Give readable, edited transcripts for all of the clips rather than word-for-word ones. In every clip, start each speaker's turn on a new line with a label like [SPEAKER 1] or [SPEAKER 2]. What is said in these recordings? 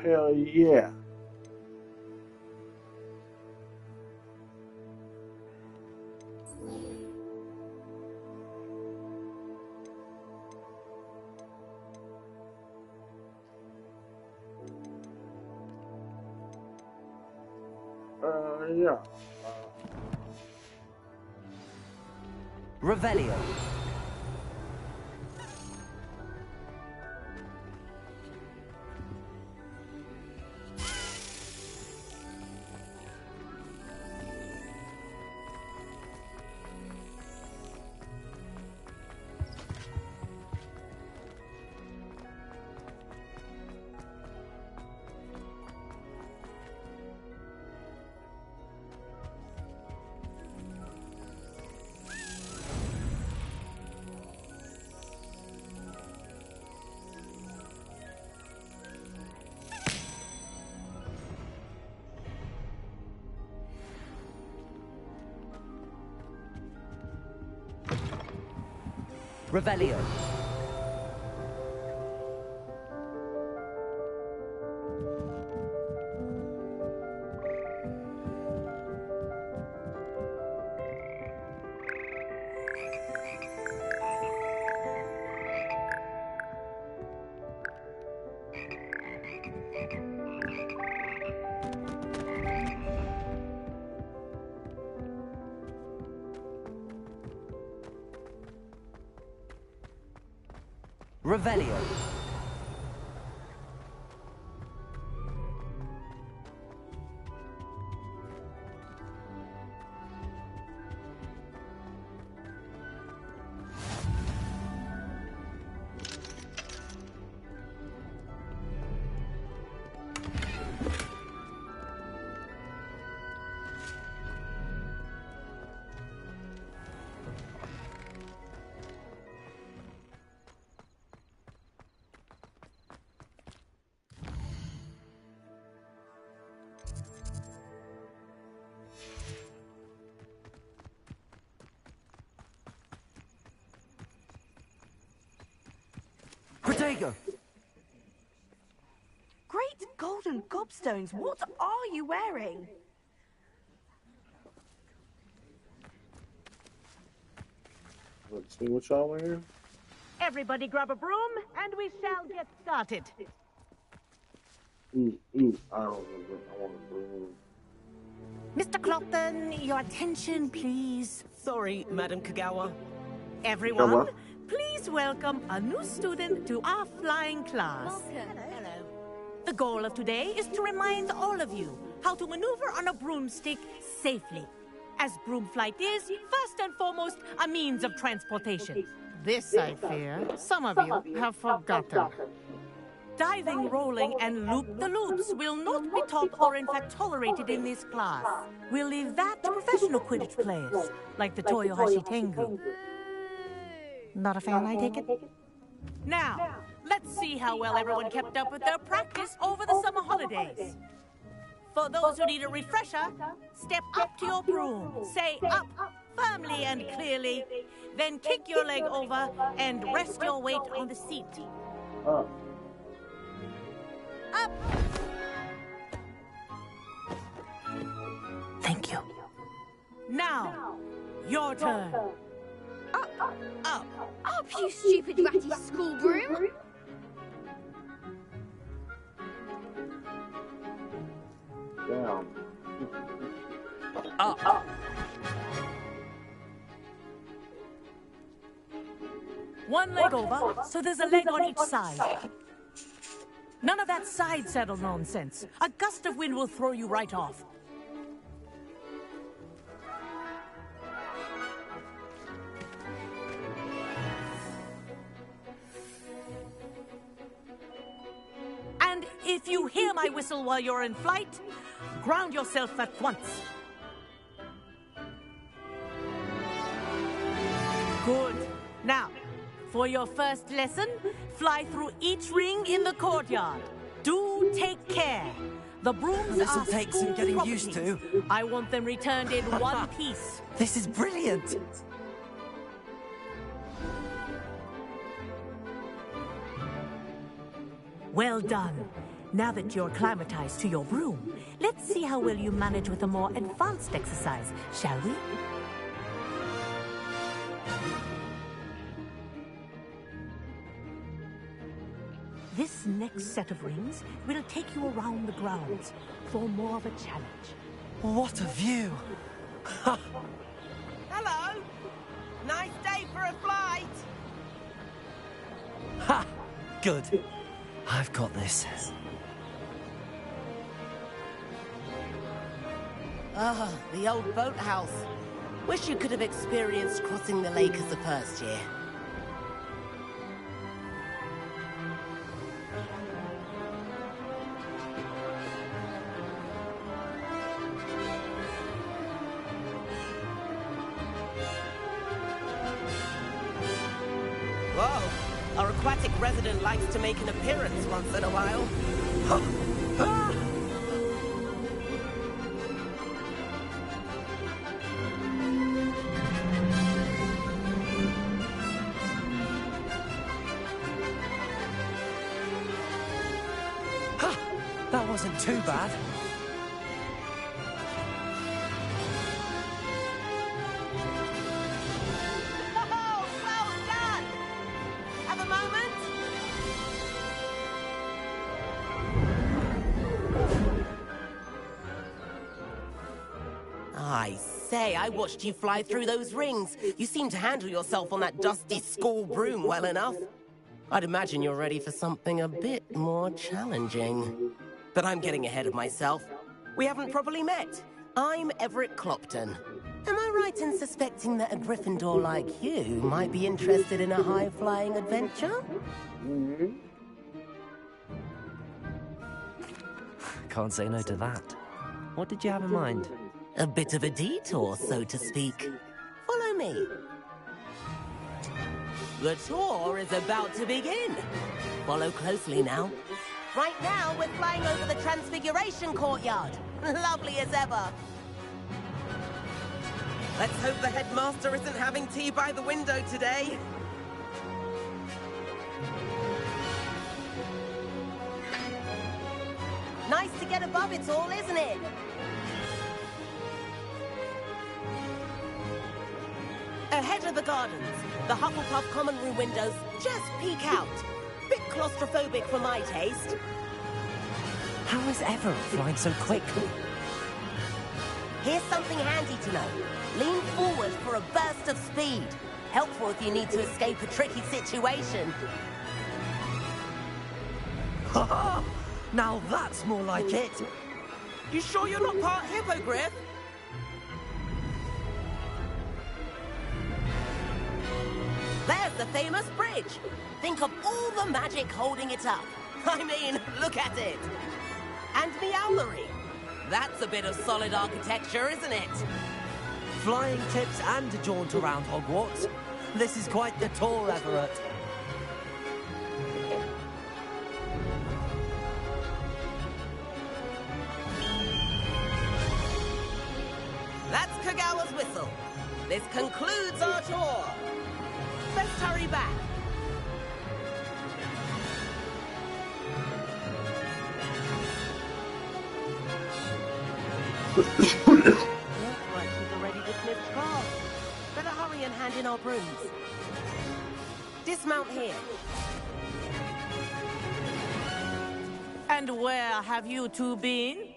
[SPEAKER 1] Hell yeah. Yeah.
[SPEAKER 2] Revelio. Revelio. Revelio. Protego.
[SPEAKER 3] Great golden gobstones, what are you wearing?
[SPEAKER 1] Let's see what y'all wearing.
[SPEAKER 4] Everybody grab a broom, and we shall get started.
[SPEAKER 1] I don't know. I want a broom.
[SPEAKER 4] Mr. Clopton, your attention, please.
[SPEAKER 5] Sorry, Madam Kagawa.
[SPEAKER 4] Everyone, please welcome a new student to our flying class.
[SPEAKER 3] Welcome. Hello.
[SPEAKER 4] The goal of today is to remind all of you how to maneuver on a broomstick safely, as broom flight is, first and foremost, a means of transportation. This, I fear, some of you have forgotten. Diving, rolling, and loop-the-loops will not be taught or in fact tolerated in this class. We'll leave that to professional Quidditch players, like the Toyohashi Tengu. Not a fan, I take it? Now, let's see how well everyone kept up with their practice over the summer holidays. For those who need a refresher, step up to your broom, say up firmly and clearly, then kick your leg over and rest your weight on the seat. Up!
[SPEAKER 3] Thank you.
[SPEAKER 4] Now, your turn.
[SPEAKER 3] Up!
[SPEAKER 4] Up!
[SPEAKER 3] Up, you stupid ratty school broom!
[SPEAKER 1] Down.
[SPEAKER 5] Up.
[SPEAKER 4] One leg over, so there's a leg on each side. None of that side saddle nonsense. A gust of wind will throw you right off. And if you hear my whistle while you're in flight, ground yourself at once. Good. Now, for your first lesson, fly through each ring in the courtyard. Do take care. The brooms
[SPEAKER 5] This'll
[SPEAKER 4] are
[SPEAKER 5] take some
[SPEAKER 4] school
[SPEAKER 5] getting
[SPEAKER 4] property.
[SPEAKER 5] used to.
[SPEAKER 4] I want them returned in one piece.
[SPEAKER 5] This is brilliant.
[SPEAKER 4] Well done. Now that you're acclimatized to your broom, let's see how well you manage with a more advanced exercise, shall we? This next set of rings will take you around the grounds for more of a challenge.
[SPEAKER 5] What a view! Hello! Nice day for a flight!
[SPEAKER 2] Ha! Good. I've got this.
[SPEAKER 5] Ah, the old boathouse. Wish you could have experienced crossing the lake as the first year. Whoa! Our aquatic resident likes to make an appearance once in a while.
[SPEAKER 2] That wasn't too bad.
[SPEAKER 5] Oh, well done! Have a moment? I say, I watched you fly through those rings. You seem to handle yourself on that dusty school broom well enough. I'd imagine you're ready for something a bit more challenging. But I'm getting ahead of myself. We haven't properly met. I'm Everett Clopton. Am I right in suspecting that a Gryffindor like you might be interested in a high-flying adventure?
[SPEAKER 2] Can't say no to that. What did you have in mind?
[SPEAKER 5] A bit of a detour, so to speak. Follow me. The tour is about to begin. Follow closely now. Right now, we're flying over the Transfiguration Courtyard. Lovely as ever. Let's hope the headmaster isn't having tea by the window today. Nice to get above it all, isn't it? Ahead of the gardens, the Hufflepuff common room windows just peek out. Bit claustrophobic for my taste.
[SPEAKER 2] How is Everett flying so quickly?
[SPEAKER 5] Here's something handy to know. Lean forward for a burst of speed. Helpful if you need to escape a tricky situation.
[SPEAKER 2] Ha! Now that's more like it.
[SPEAKER 5] You sure you're not part hippogriff? There's the famous bridge. Think of all the magic holding it up. I mean, look at it. And the owlery. That's a bit of solid architecture, isn't it?
[SPEAKER 2] Flying tips and a jaunt around Hogwarts. This is quite the tour, Everett.
[SPEAKER 5] That's Kagawa's whistle. This concludes our tour. Let's hurry back. Looks like we've already dismissed class. Better hurry and hand in our brooms. Dismount here.
[SPEAKER 4] And where have you two been?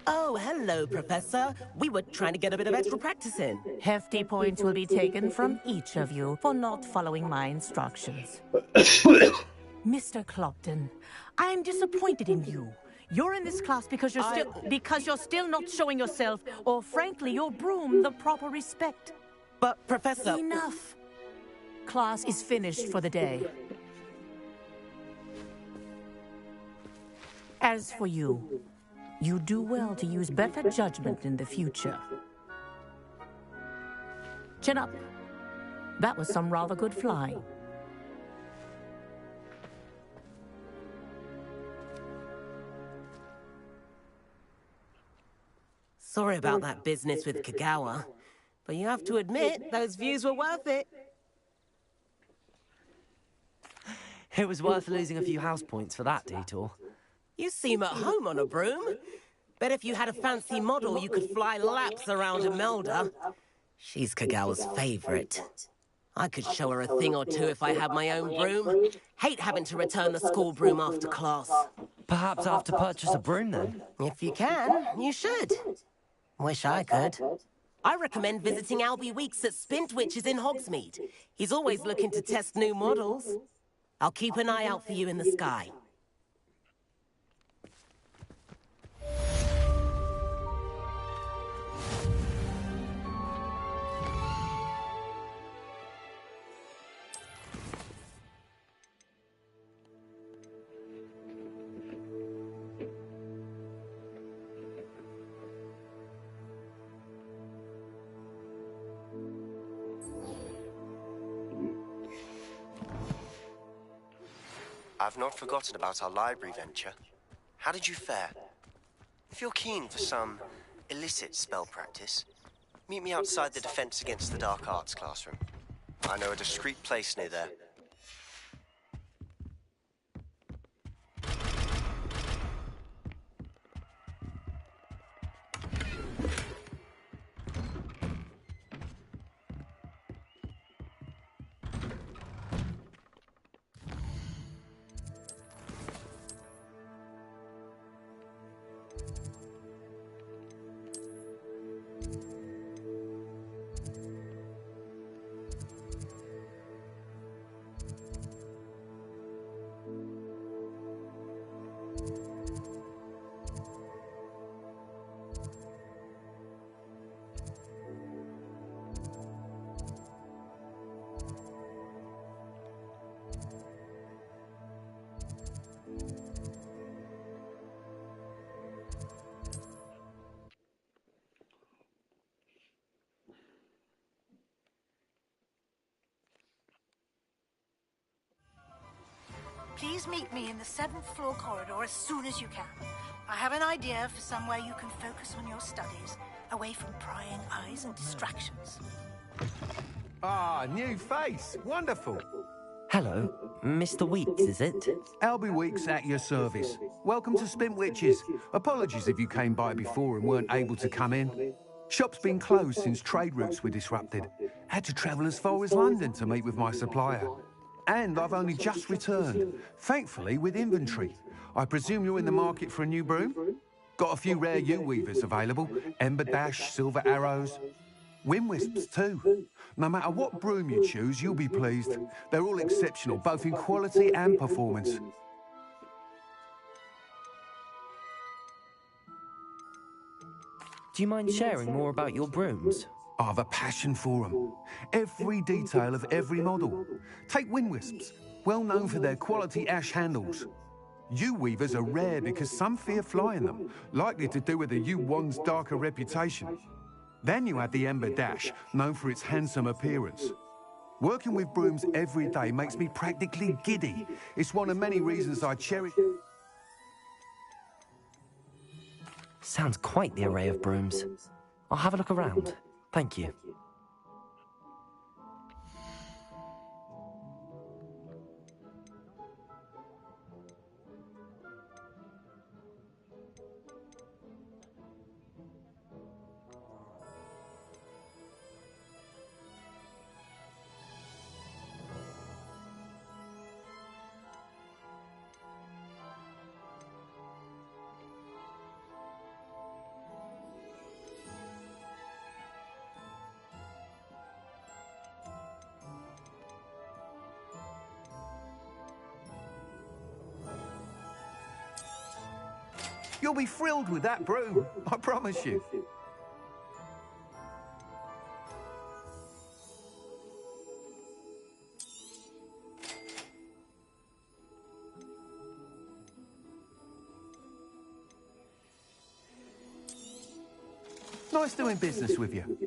[SPEAKER 5] Oh, hello, Professor. We were trying to get a bit of extra practice in.
[SPEAKER 4] Hefty points will be taken from each of you for not following my instructions. Mr. Clopton, I'm disappointed in you. You're in this class because you're still not showing yourself, or frankly, your broom, the proper respect.
[SPEAKER 5] But, Professor...
[SPEAKER 4] Enough. Class is finished for the day. As for you, you do well to use better judgment in the future. Chin up. That was some rather good flying.
[SPEAKER 5] Sorry about that business with Kagawa, but you have to admit, those views were worth it.
[SPEAKER 2] It was worth losing a few house points for that detour.
[SPEAKER 5] You seem at home on a broom. Bet if you had a fancy model, you could fly laps around Imelda. She's Kagawa's favorite. I could show her a thing or two if I had my own broom. Hate having to return the school broom after class.
[SPEAKER 2] Perhaps I have to purchase a broom then?
[SPEAKER 5] If you can, you should. Wish I could. I recommend visiting Albie Weeks at Spintwitches in Hogsmeade. He's always looking to test new models. I'll keep an eye out for you in the sky.
[SPEAKER 6] I've not forgotten about our library venture. How did you fare? If you're keen for some illicit spell practice, meet me outside the Defense Against the Dark Arts classroom. I know a discreet place near there.
[SPEAKER 7] Please meet me in the 7th floor corridor as soon as you can. I have an idea for somewhere you can focus on your studies, away from prying eyes and distractions.
[SPEAKER 8] Ah, new face. Wonderful.
[SPEAKER 2] Hello, Mr. Weeks, is it?
[SPEAKER 8] Albie Weeks at your service. Welcome to Spintwitches. Apologies if you came by before and weren't able to come in. Shop's been closed since trade routes were disrupted. Had to travel as far as London to meet with my supplier. And I've only just returned, thankfully with inventory. I presume you're in the market for a new broom? Got a few rare yew-weavers available. Ember Dash, Silver Arrows. Wind Wisps too. No matter what broom you choose, you'll be pleased. They're all exceptional, both in quality and performance.
[SPEAKER 2] Do you mind sharing more about your brooms?
[SPEAKER 8] I've a passion for them. Every detail of every model. Take Wind Wisps, well known for their quality ash handles. Yew weavers are rare because some fear flying them, likely to do with the yew wand's darker reputation. Then you have the Ember Dash, known for its handsome appearance. Working with brooms every day makes me practically giddy. It's one of many reasons I cherish...
[SPEAKER 2] Sounds quite the array of brooms. I'll have a look around. Thank you.
[SPEAKER 8] You'll be thrilled with that broom, I promise you. Nice doing business with you.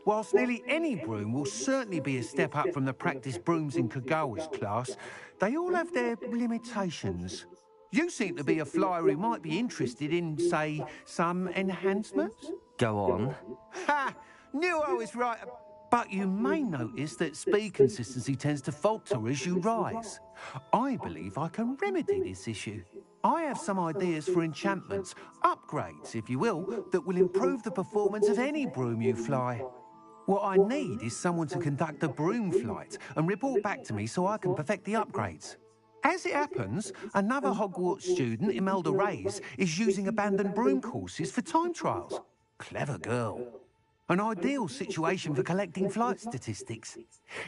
[SPEAKER 8] Whilst nearly any broom will certainly be a step up from the practice brooms in Kagawa's class, they all have their limitations. You seem to be a flyer who might be interested in, say, some enhancements?
[SPEAKER 2] Go on.
[SPEAKER 8] Ha! Knew I was right. But you may notice that speed consistency tends to falter as you rise. I believe I can remedy this issue. I have some ideas for enchantments, upgrades, if you will, that will improve the performance of any broom you fly. What I need is someone to conduct a broom flight and report back to me so I can perfect the upgrades. As it happens, another Hogwarts student, Imelda Reyes, is using abandoned broom courses for time trials. Clever girl. An ideal situation for collecting flight statistics.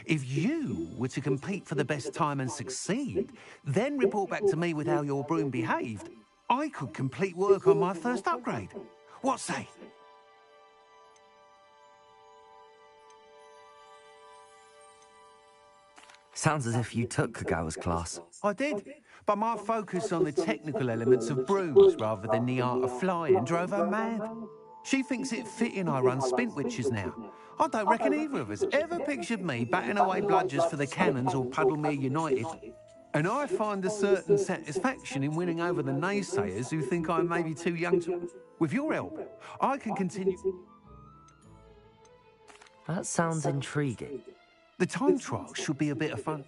[SPEAKER 8] If you were to compete for the best time and succeed, then report back to me with how your broom behaved, I could complete work on my first upgrade. What say?
[SPEAKER 2] Sounds as if you took Kagawa's class.
[SPEAKER 8] I did, but my focus on the technical elements of brooms rather than the art of flying drove her mad. She thinks it fitting I run Spintwitches now. I don't reckon either of us ever pictured me batting away bludgers for the Cannons or Puddlemere United. And I find a certain satisfaction in winning over the naysayers who think I'm maybe too young to... With your help, I can continue...
[SPEAKER 2] That sounds intriguing.
[SPEAKER 8] The time trial should be a bit of fun.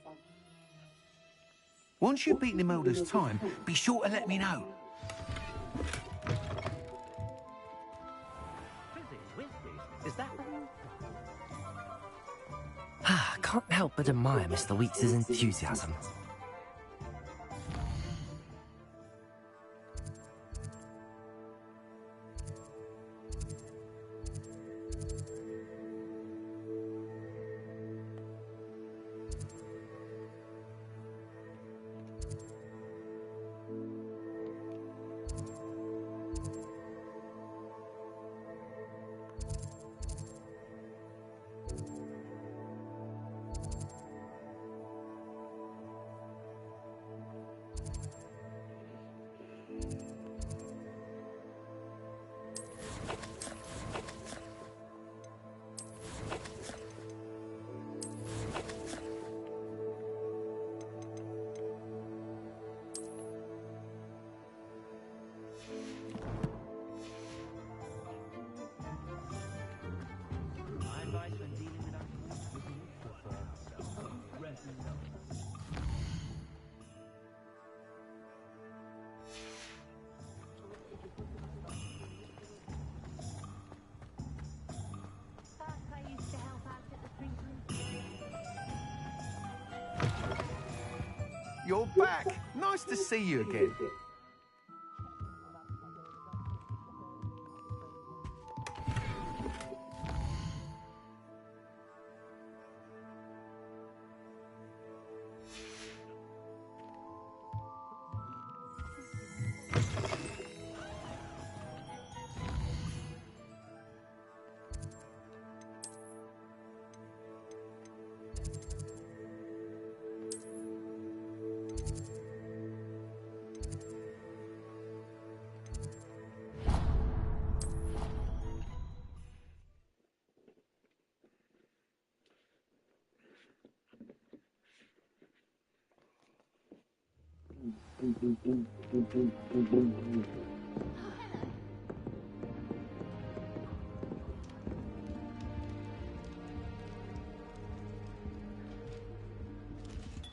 [SPEAKER 8] Once you've beaten Imelda's time, be sure to let me know.
[SPEAKER 2] Is that... Can't help but admire Mr. Weeks' enthusiasm.
[SPEAKER 8] You're back. Nice to see you again.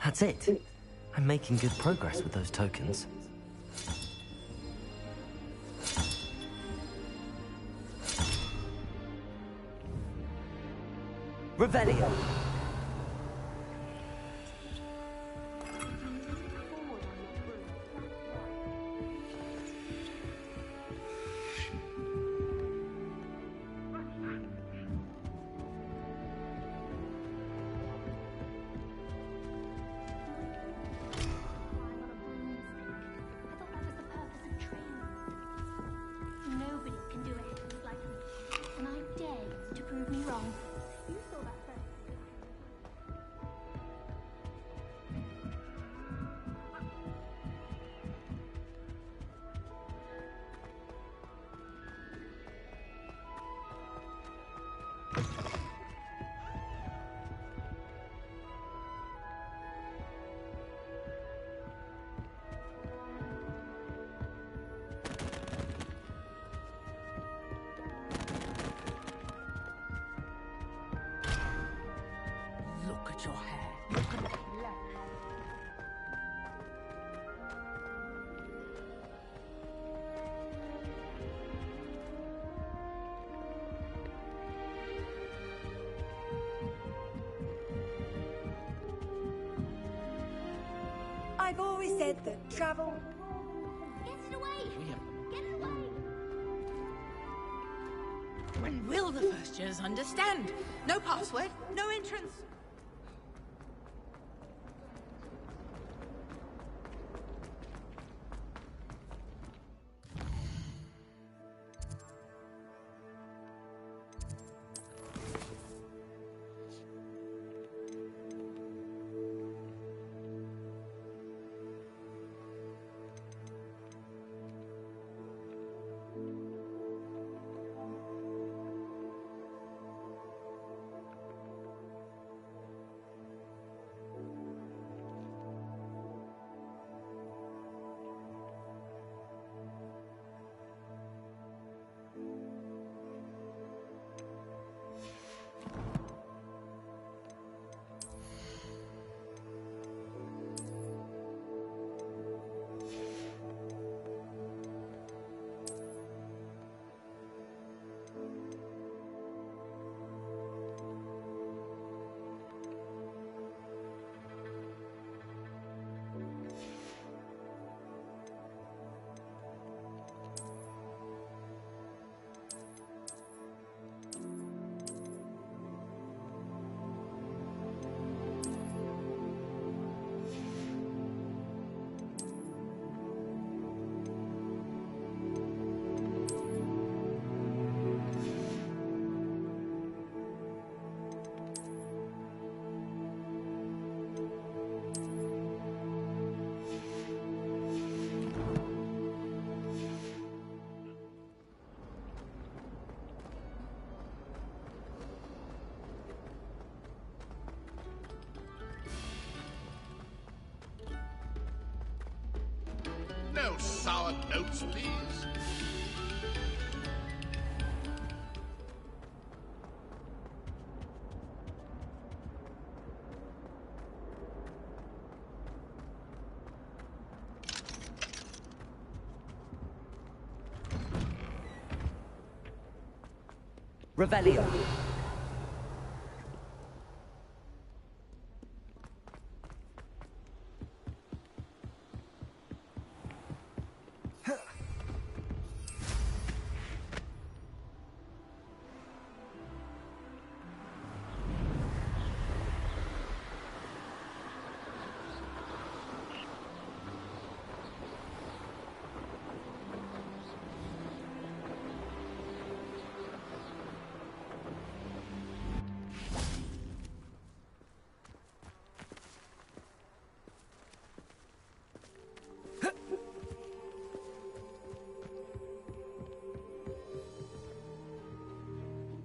[SPEAKER 2] That's it. I'm making good progress with those tokens. Revelio.
[SPEAKER 3] always said that travel...
[SPEAKER 9] Get it away! Get it away!
[SPEAKER 7] When will the first years understand? No password, no entrance.
[SPEAKER 10] No sour notes, please.
[SPEAKER 2] Revelio.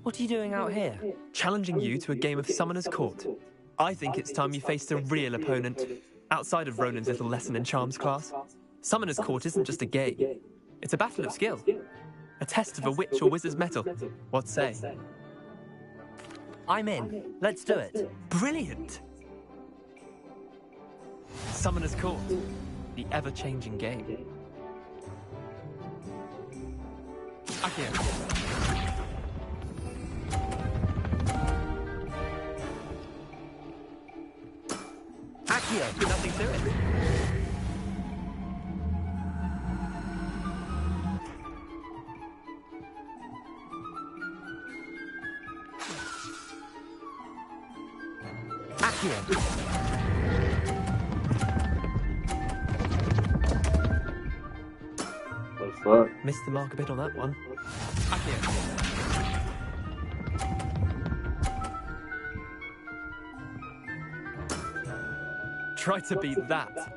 [SPEAKER 2] What are you doing out here?
[SPEAKER 11] Challenging you to a game of Summoner's Court. I think it's time you faced a real opponent, outside of Ronan's little lesson in charms class. Summoner's Court isn't just a game. It's a battle of skill. A test of a witch or wizard's mettle. What say?
[SPEAKER 2] I'm in. Let's do it.
[SPEAKER 11] Brilliant! Summoner's Court. The ever-changing game. Akio.
[SPEAKER 2] Akio.
[SPEAKER 11] Nothing to it.
[SPEAKER 1] What's that?
[SPEAKER 11] Missed the mark a bit on that one. Akio. Try to beat that.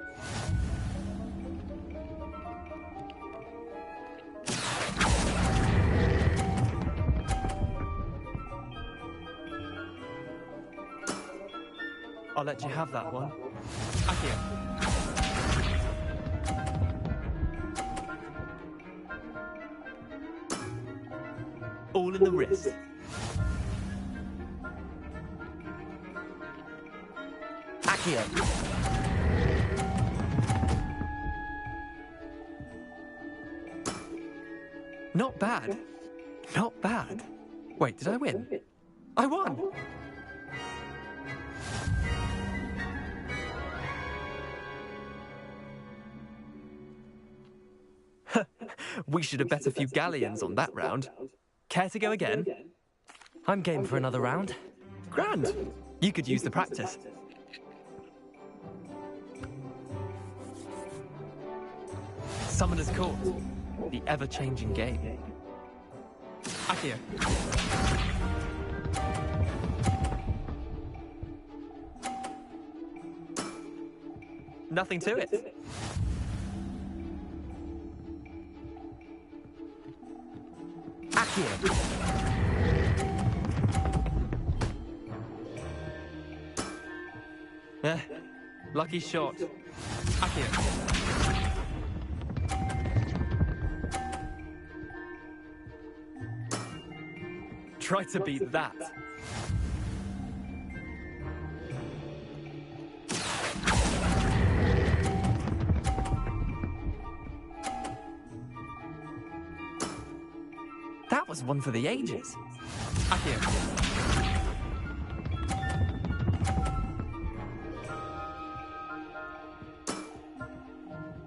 [SPEAKER 11] I'll let you have that one. Akio. All in the wrist.
[SPEAKER 2] Akio.
[SPEAKER 11] Not bad. Not bad. Wait, did I win? I won! We should have bet a few galleons on that round. Care to go again?
[SPEAKER 2] I'm game for another round.
[SPEAKER 11] Grand. You could use the practice. Summoner's Court. The ever-changing game. Akio. Nothing to it.
[SPEAKER 2] Akio.
[SPEAKER 11] Lucky shot. Akio. Try to beat that. That was one for the ages. Akio.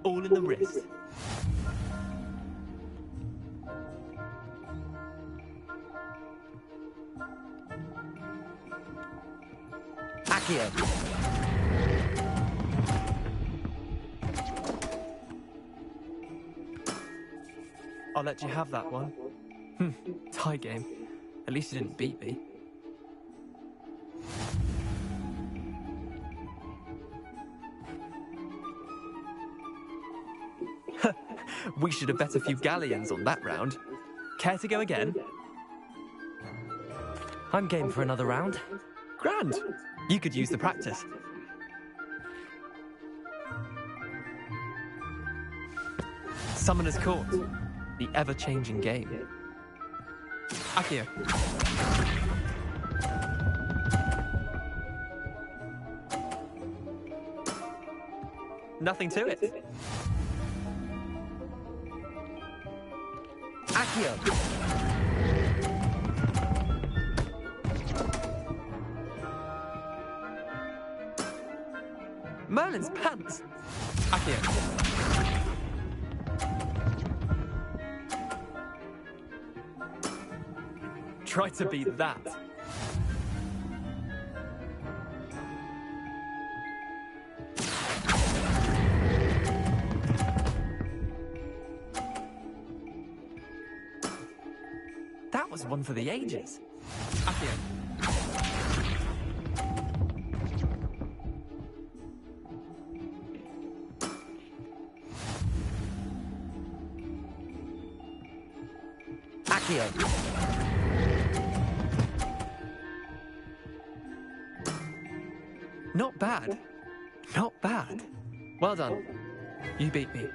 [SPEAKER 11] All in the wrist.
[SPEAKER 2] Akio.
[SPEAKER 11] I'll let you have that one. Tie game. At least you didn't beat me. We should have bet a few galleons on that round. Care to go again?
[SPEAKER 2] I'm game for another round.
[SPEAKER 11] Grand. You could use the practice. Summoner's Court. The ever-changing game. Akio. Nothing to it.
[SPEAKER 2] Akio.
[SPEAKER 11] Merlin's pants. Akio. Try to beat that. That was one for the ages. Akio.
[SPEAKER 2] Akio.
[SPEAKER 11] Not bad. Not bad. Well done. You beat me.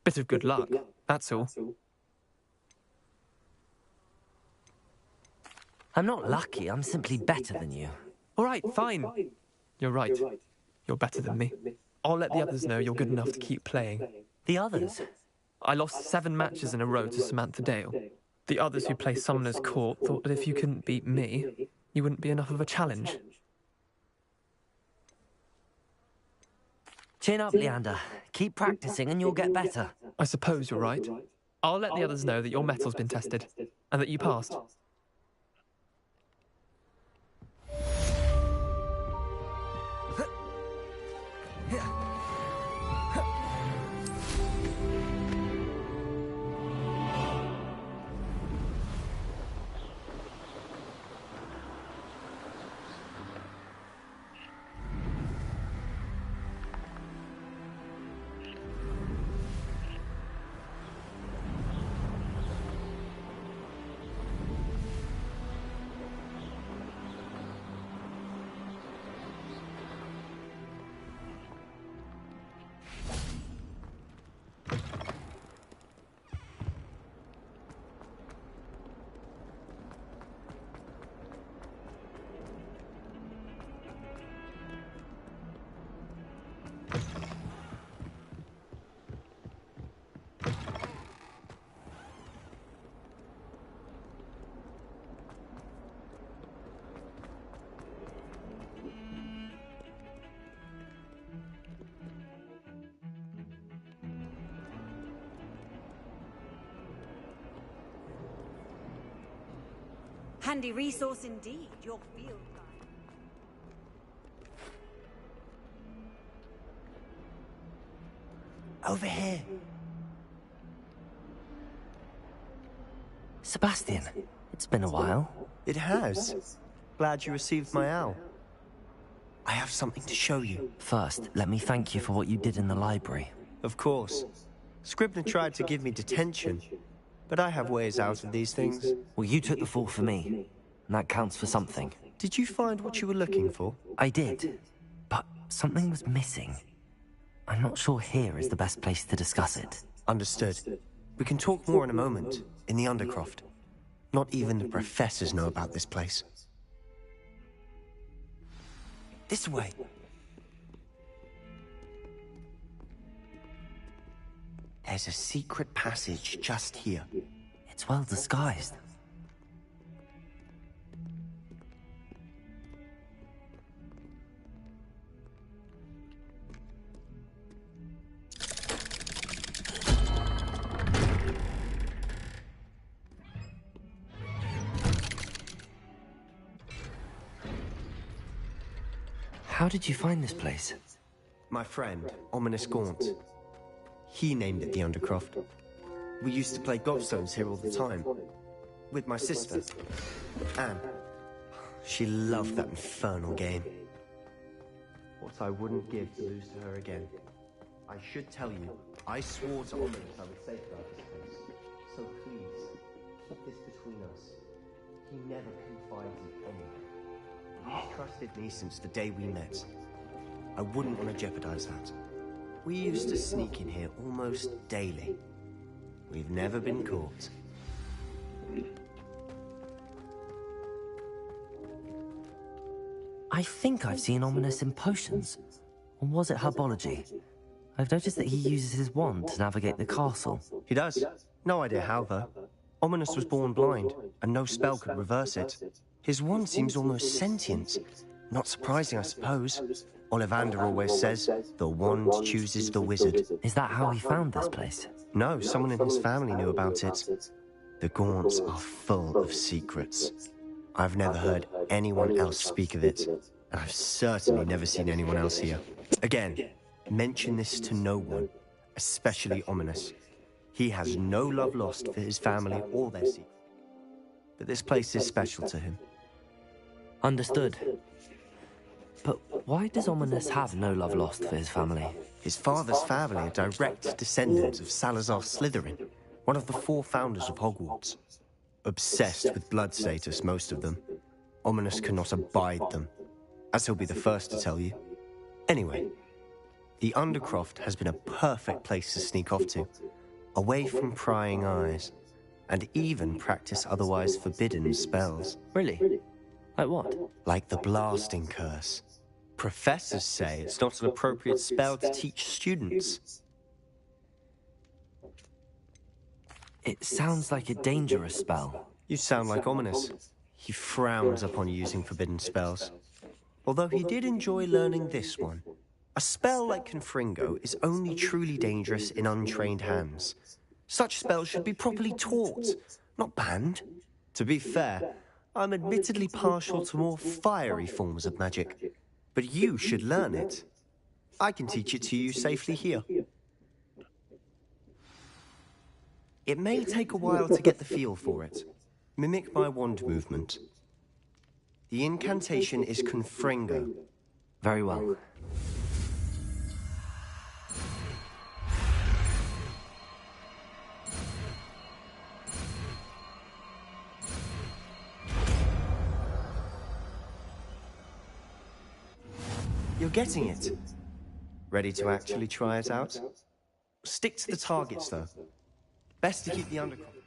[SPEAKER 11] Bit of good luck, that's all.
[SPEAKER 2] I'm not lucky, I'm simply better than you.
[SPEAKER 11] All right, fine. You're right. You're better than me. I'll let the others know you're good enough to keep playing.
[SPEAKER 2] The others?
[SPEAKER 11] I lost 7 matches in a row to Samantha Dale. The others who play Summoner's Court thought that if you couldn't beat me, you wouldn't be enough of a challenge.
[SPEAKER 2] Chin up, Leander. Keep practicing and you'll get better.
[SPEAKER 11] I suppose you're right. I'll let the others know that your metal's been tested, and that you passed.
[SPEAKER 3] Handy resource indeed, your field guide.
[SPEAKER 6] Over here.
[SPEAKER 2] Sebastian, it's been a while.
[SPEAKER 6] It has. Glad you received my owl. I have something to show you.
[SPEAKER 2] First, let me thank you for what you did in the library.
[SPEAKER 6] Of course. Scribner tried to give me detention, but I have ways out of these things.
[SPEAKER 2] Well, you took the fall for me, and that counts for something.
[SPEAKER 6] Did you find what you were looking for?
[SPEAKER 2] I did, but something was missing. I'm not sure here is the best place to discuss it.
[SPEAKER 6] Understood. We can talk more in a moment, in the Undercroft. Not even the professors know about this place. This way. There's a secret passage just here.
[SPEAKER 2] It's well disguised. How did you find this place?
[SPEAKER 6] My friend, Ominous Gaunt. He named it the Undercroft. We used to play gobstones here all the time. With my sister, Anne. She loved that infernal game. What I wouldn't give to lose to her again. I should tell you, I swore to Ominous I would safeguard this place. So please, keep this between us. He never confided in anyone. He's trusted me since the day we met. I wouldn't want to jeopardize that. We used to sneak in here almost daily. We've never been caught.
[SPEAKER 2] I think I've seen Ominous in potions. Or was it herbology? I've noticed that he uses his wand to navigate the castle.
[SPEAKER 6] He does. No idea how, though. Ominous was born blind, and no spell could reverse it. His wand seems almost sentient. Not surprising, I suppose. Ollivander always says, the wand chooses the wizard.
[SPEAKER 2] Is that how he found this place?
[SPEAKER 6] No, someone in his family knew about it. The Gaunts are full of secrets. I've never heard anyone else speak of it, and I've certainly never seen anyone else here. Again, mention this to no one, especially Ominous. He has no love lost for his family or their secrets. But this place is special to him.
[SPEAKER 2] Understood. But why does Ominous have no love lost for his family?
[SPEAKER 6] His father's family are direct descendants of Salazar Slytherin, one of the 4 founders of Hogwarts. Obsessed with blood status, most of them. Ominous cannot abide them, as he'll be the first to tell you. Anyway, the Undercroft has been a perfect place to sneak off to, away from prying eyes, and even practice otherwise forbidden spells.
[SPEAKER 2] Really? Like what?
[SPEAKER 6] Like the blasting curse. Professors say it's not an appropriate spell to teach students.
[SPEAKER 2] It sounds like a dangerous spell.
[SPEAKER 6] You sound like Ominous. He frowns upon using forbidden spells. Although he did enjoy learning this one. A spell like Confringo is only truly dangerous in untrained hands. Such spells should be properly taught, not banned. To be fair, I'm admittedly partial to more fiery forms of magic, but you should learn it. I can teach it to you safely here. It may take a while to get the feel for it. Mimic my wand movement. The incantation is Confringo.
[SPEAKER 2] Very well.
[SPEAKER 6] You're getting it. Ready to actually try it out? Stick to the targets, though. Best to keep the undercroft.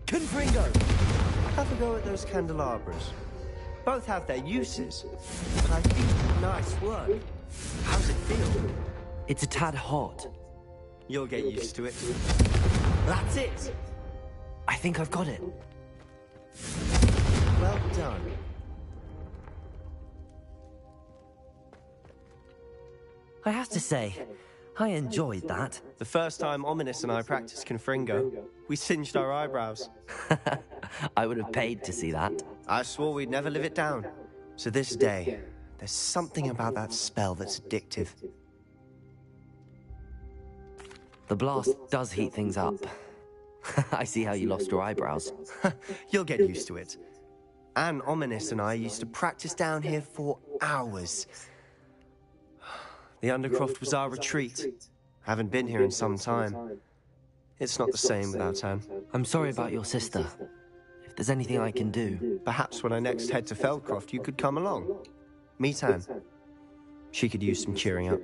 [SPEAKER 2] Confringo!
[SPEAKER 6] Have a go at those candelabras. Both have their uses, but I think nice work. How's it feel?
[SPEAKER 2] It's a tad hot.
[SPEAKER 6] You'll get used to it. That's it!
[SPEAKER 2] I think I've got it.
[SPEAKER 6] Well done.
[SPEAKER 2] I have to say, I enjoyed that.
[SPEAKER 6] The first time Ominous and I practiced Confringo, we singed our eyebrows.
[SPEAKER 2] I would have paid to see that.
[SPEAKER 6] I swore we'd never live it down. To this day, there's something about that spell that's addictive.
[SPEAKER 2] The blast does heat things up. I see how you lost your eyebrows.
[SPEAKER 6] You'll get used to it. Anne, Ominous and I used to practice down here for hours. The Undercroft was our retreat. Haven't been here in some time. It's not the same without Anne.
[SPEAKER 2] I'm sorry about your sister. If there's anything I can do...
[SPEAKER 6] Perhaps when I next head to Feldcroft, you could come along. Meet Anne. She could use some cheering up.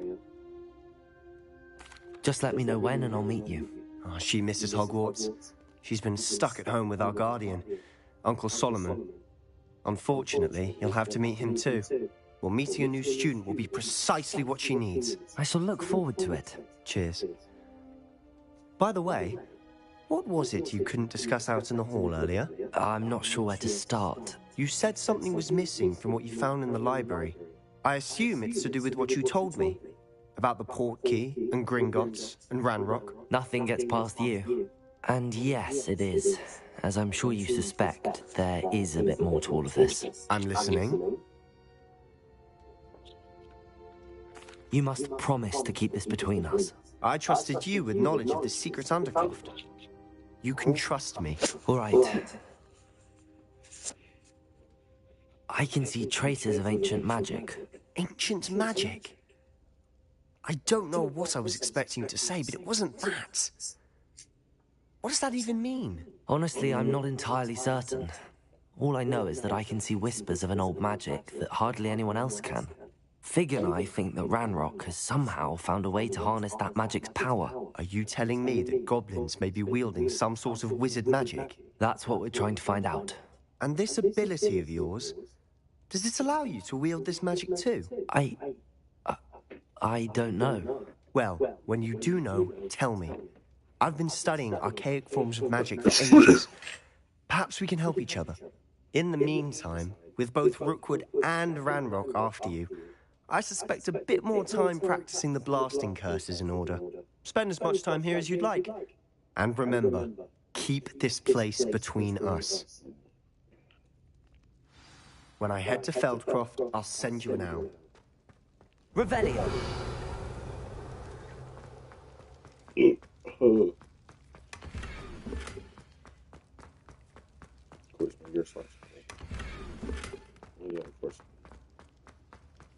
[SPEAKER 2] Just let me know when and I'll meet you.
[SPEAKER 6] Oh, she misses Hogwarts. She's been stuck at home with our guardian, Uncle Solomon. Unfortunately, you'll have to meet him too. Well, meeting a new student will be precisely what she needs.
[SPEAKER 2] I shall look forward to it.
[SPEAKER 6] Cheers. By the way, what was it you couldn't discuss out in the hall earlier?
[SPEAKER 2] I'm not sure where to start.
[SPEAKER 6] You said something was missing from what you found in the library. I assume it's to do with what you told me. About the port key, and Gringotts, and Ranrock.
[SPEAKER 2] Nothing gets past you. And yes, it is. As I'm sure you suspect, there is a bit more to all of this.
[SPEAKER 6] I'm listening.
[SPEAKER 2] You must promise to keep this between us.
[SPEAKER 6] I trusted you with knowledge of the secret Undercroft. You can trust me.
[SPEAKER 2] All right. I can see traces of ancient magic.
[SPEAKER 6] Ancient magic? I don't know what I was expecting to say, but it wasn't that. What does that even mean?
[SPEAKER 2] Honestly, I'm not entirely certain. All I know is that I can see whispers of an old magic that hardly anyone else can. Fig and I think that Ranrock has somehow found a way to harness that magic's power.
[SPEAKER 6] Are you telling me that goblins may be wielding some sort of wizard magic?
[SPEAKER 2] That's what we're trying to find out.
[SPEAKER 6] And this ability of yours, does it allow you to wield this magic too?
[SPEAKER 2] I don't know.
[SPEAKER 6] Well, when you do know, tell me. I've been studying archaic forms of magic for ages. Perhaps we can help each other. In the meantime, with both Rookwood and Ranrock after you, I suspect a bit more time practicing the blasting curse is in order. Spend as much time here as you'd like. And remember, keep this place between us. When I head to Feldcroft, I'll send you an owl.
[SPEAKER 2] Revelio!
[SPEAKER 1] Of course, my gear slash. Yeah, of course.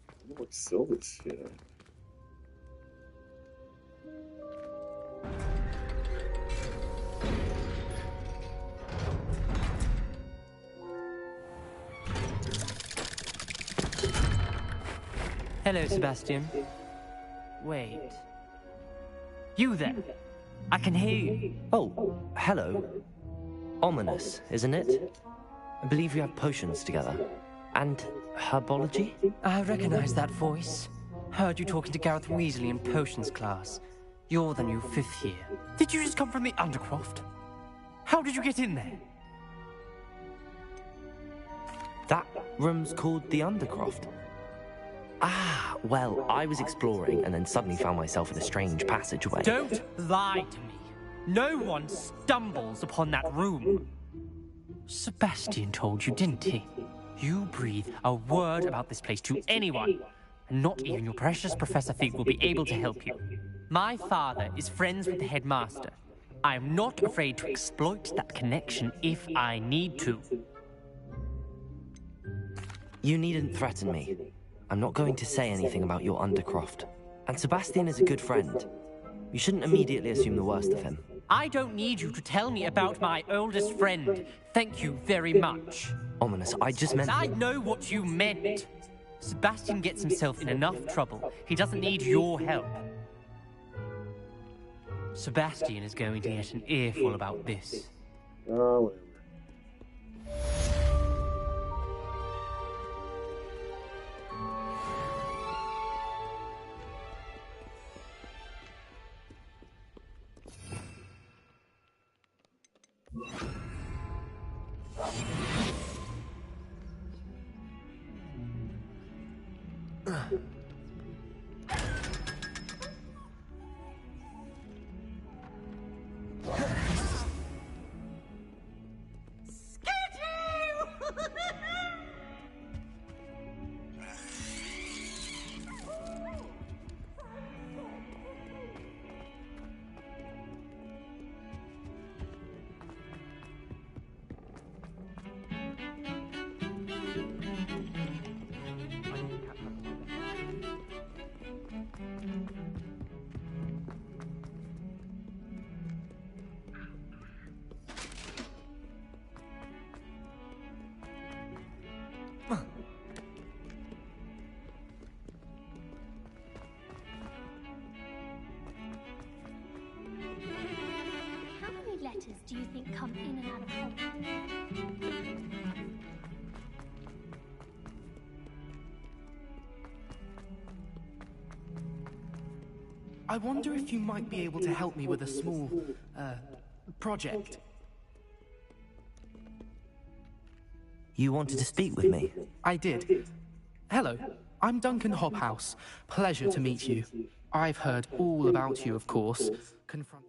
[SPEAKER 1] I don't know what Silver's shit.
[SPEAKER 12] Hello, Sebastian. Wait. You there? I can hear you.
[SPEAKER 2] Oh, hello. Ominous, isn't it? I believe we have potions together. And herbology?
[SPEAKER 12] I recognize that voice. Heard you talking to Gareth Weasley in potions class. You're the new 5th year. Did you just come from the Undercroft? How did you get in there?
[SPEAKER 2] That room's called the Undercroft. Ah, well, I was exploring and then suddenly found myself in a strange passageway.
[SPEAKER 12] Don't lie to me. No one stumbles upon that room. Sebastian told you, didn't he? You breathe a word about this place to anyone, and not even your precious Professor Fig will be able to help you. My father is friends with the headmaster. I am not afraid to exploit that connection if I need to.
[SPEAKER 2] You needn't threaten me. I'm not going to say anything about your Undercroft. And Sebastian is a good friend. You shouldn't immediately assume the worst of him.
[SPEAKER 12] I don't need you to tell me about my oldest friend. Thank you very much.
[SPEAKER 2] Ominous, I just meant...
[SPEAKER 12] I know what you meant. Sebastian gets himself in enough trouble. He doesn't need your help. Sebastian is going to get an earful about this.
[SPEAKER 1] Oh, whatever.
[SPEAKER 9] visitors do you think come in and out of Hogwarts?
[SPEAKER 13] I wonder if you might be able to help me with a small, project.
[SPEAKER 2] You wanted to speak with me?
[SPEAKER 13] I did. Hello, I'm Duncan Hobhouse. Pleasure to meet you. I've heard all about you, of course. Confront...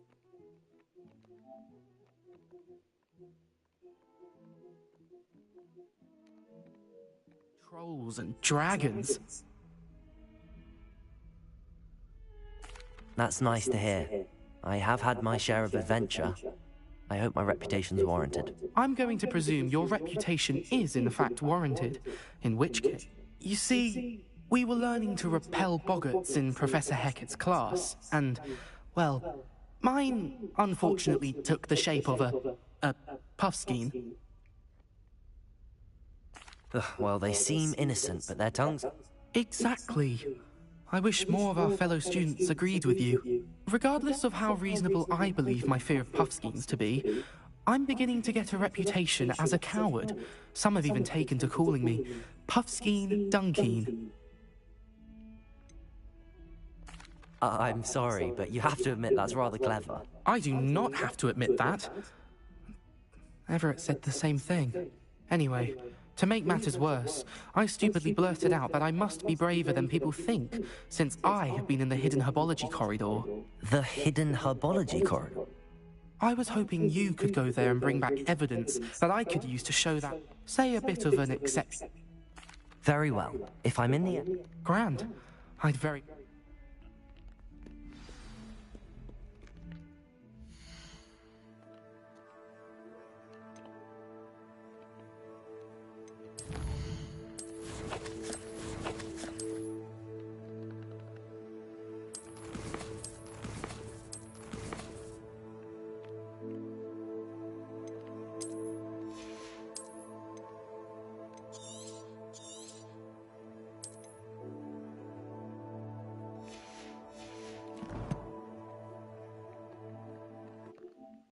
[SPEAKER 13] Trolls and dragons.
[SPEAKER 2] That's nice to hear. I have had my share of adventure. I hope my reputation's warranted.
[SPEAKER 13] I'm going to presume your reputation is in fact warranted, in which case... You see, we were learning to repel boggarts in Professor Hecat's class, and, well, mine unfortunately took the shape of a puffskein.
[SPEAKER 2] Well, they seem innocent, but their tongues...
[SPEAKER 13] Exactly. I wish more of our fellow students agreed with you. Regardless of how reasonable I believe my fear of puffskeins to be, I'm beginning to get a reputation as a coward. Some have even taken to calling me Puffskeen Dunkeen.
[SPEAKER 2] I'm sorry, but you have to admit that's rather clever.
[SPEAKER 13] I do not have to admit that. Everett said the same thing. Anyway, to make matters worse, I stupidly blurted out that I must be braver than people think, since I have been in the hidden herbology corridor.
[SPEAKER 2] The hidden herbology corridor?
[SPEAKER 13] I was hoping you could go there and bring back evidence that I could use to show that, say, a bit of an exception.
[SPEAKER 2] Very well. If I'm in the...
[SPEAKER 13] Grand. I'd very...